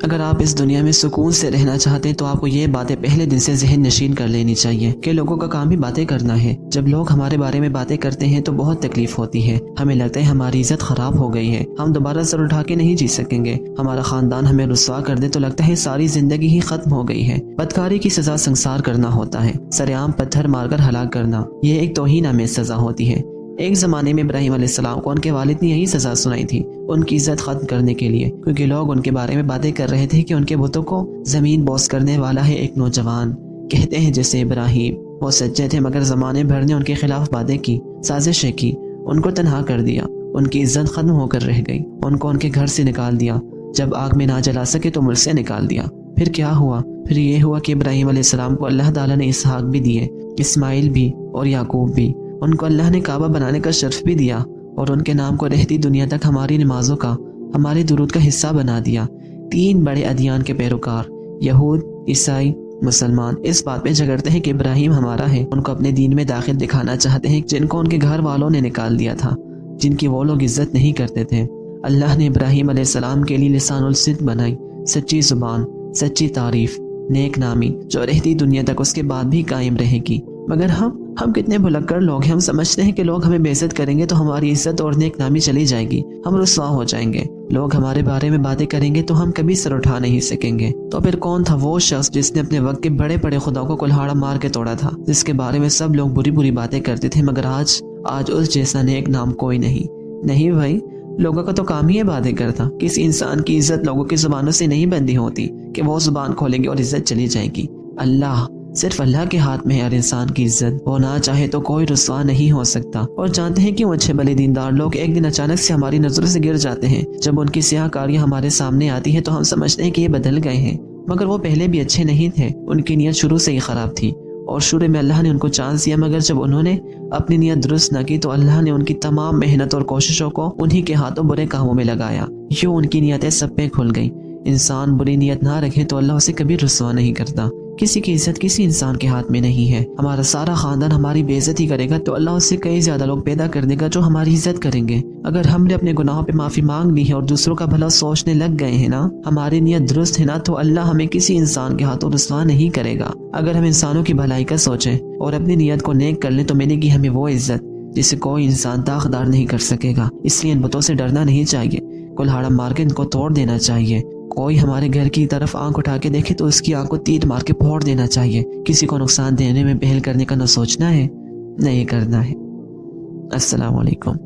اگر آپ اس دنیا میں سکون سے رہنا چاہتے ہیں تو آپ کو یہ باتیں پہلے دن سے ذہن نشین کر لینی چاہیے کہ لوگوں کا کام بھی باتیں کرنا ہے۔ جب لوگ ہمارے بارے میں باتیں کرتے ہیں تو بہت تکلیف ہوتی ہے، ہمیں لگتا ہے ہماری عزت خراب ہو گئی ہے، ہم دوبارہ سر اٹھا کے نہیں جی سکیں گے، ہمارا خاندان ہمیں رسوا کر دے تو لگتا ہے ساری زندگی ہی ختم ہو گئی ہے۔ بدکاری کی سزا سنسار کرنا ہوتا ہے، سرعام پتھر مار کر ہلاک کرنا، یہ ایک توہین آمیز سزا ہوتی ہے۔ ایک زمانے میں ابراہیم علیہ السلام کو ان کے والد نے یہی سزا سنائی تھی، ان کی عزت ختم کرنے کے لیے، کیونکہ لوگ ان کے بارے میں باتیں کر رہے تھے کہ ان کے بتوں کو زمین بوس کرنے والا ہے ایک نوجوان۔ کہتے ہیں جیسے ابراہیم وہ سچے تھے مگر زمانے بھر نے ان کے خلاف باتیں کی، سازشیں کی، ان کو تنہا کر دیا، ان کی عزت ختم ہو کر رہ گئی، ان کو ان کے گھر سے نکال دیا، جب آگ میں نہ جلا سکے تو ملک سے نکال دیا۔ پھر کیا ہوا؟ پھر یہ ہوا کہ ابراہیم علیہ السلام کو اللہ تعالیٰ نے اسحاق بھی دیے، اسماعیل بھی اور یعقوب بھی، ان کو اللہ نے کعبہ بنانے کا شرف بھی دیا اور ان کے نام کو رہتی دنیا تک ہماری نمازوں کا، ہمارے درود کا حصہ بنا دیا۔ 3 بڑے ادیان کے پیروکار یہود، عیسائی، مسلمان اس بات پہ جھگڑتے ہیں کہ ابراہیم ہمارا ہے، ان کو اپنے دین میں داخل دکھانا چاہتے ہیں جن کو ان کے گھر والوں نے نکال دیا تھا، جن کی وہ لوگ عزت نہیں کرتے تھے۔ اللہ نے ابراہیم علیہ السلام کے لیے لسان الصدق بنائی، سچی زبان، سچی تعریف، نیک نامی جو رہتی دنیا تک اس کے بعد بھی قائم رہے گی۔ مگر ہم کتنے بھلکڑ لوگ ہیں، ہم سمجھتے ہیں کہ لوگ ہمیں بے عزت کریں گے تو ہماری عزت اور نیک نامی چلی جائے گی، ہم رسوا ہو جائیں گے، لوگ ہمارے بارے میں باتیں کریں گے تو ہم کبھی سر اٹھا نہیں سکیں گے۔ تو پھر کون تھا وہ شخص جس نے اپنے وقت کے بڑے بڑے خدا کو کلہاڑا مار کے توڑا تھا، جس کے بارے میں سب لوگ بری بری باتیں کرتے تھے، مگر آج اس جیسا نیک نام کوئی نہیں بھائی، لوگوں کا تو کام ہی ہے باتیں کرتا۔ کسی انسان کی عزت لوگوں کی زبانوں سے نہیں بندی ہوتی کہ وہ زبان کھولیں گے اور عزت چلی جائے گی۔ صرف اللہ کے ہاتھ میں ہے ہر انسان کی عزت، وہ نہ چاہے تو کوئی رسوا نہیں ہو سکتا۔ اور جانتے ہیں کیوں اچھے بھلے دیندار لوگ ایک دن اچانک سے ہماری نظروں سے گر جاتے ہیں؟ جب ان کی سیاہ کاریاں ہمارے سامنے آتی ہیں تو ہم سمجھتے ہیں کہ یہ بدل گئے ہیں، مگر وہ پہلے بھی اچھے نہیں تھے، ان کی نیت شروع سے ہی خراب تھی اور شروع میں اللہ نے ان کو چانس دیا، مگر جب انہوں نے اپنی نیت درست نہ کی تو اللہ نے ان کی تمام محنت اور کوششوں کو انہی کے ہاتھوں برے کاموں میں لگایا، یوں ان کی نیتیں سب پہ کھل گئیں۔ انسان بری نیت نہ رکھے تو اللہ اسے کبھی رسوا نہیں کرتا۔ کسی کی عزت کسی انسان کے ہاتھ میں نہیں ہے۔ ہمارا سارا خاندان ہماری بے عزتی کرے گا تو اللہ اس سے کئی زیادہ لوگ پیدا کر دے گا جو ہماری عزت کریں گے۔ اگر ہم نے اپنے گناہوں پہ معافی مانگ لی ہے اور دوسروں کا بھلا سوچنے لگ گئے ہیں نا، ہماری نیت درست ہے نا، تو اللہ ہمیں کسی انسان کے ہاتھوں رسوا نہیں کرے گا۔ اگر ہم انسانوں کی بھلائی کا سوچیں اور اپنی نیت کو نیک کر لیں تو ملے گی ہمیں وہ عزت جسے کوئی انسان داغدار نہیں کر سکے گا۔ اس لیے ان بتوں سے ڈرنا نہیں چاہیے، کلہاڑا مار کے ان کو توڑ دینا چاہیے۔ کوئی ہمارے گھر کی طرف آنکھ اٹھا کے دیکھے تو اس کی آنکھ کو تیر مار کے پھوڑ دینا چاہیے۔ کسی کو نقصان دینے میں پہل کرنے کا نہ سوچنا ہے نہ یہ کرنا ہے۔ السلام علیکم۔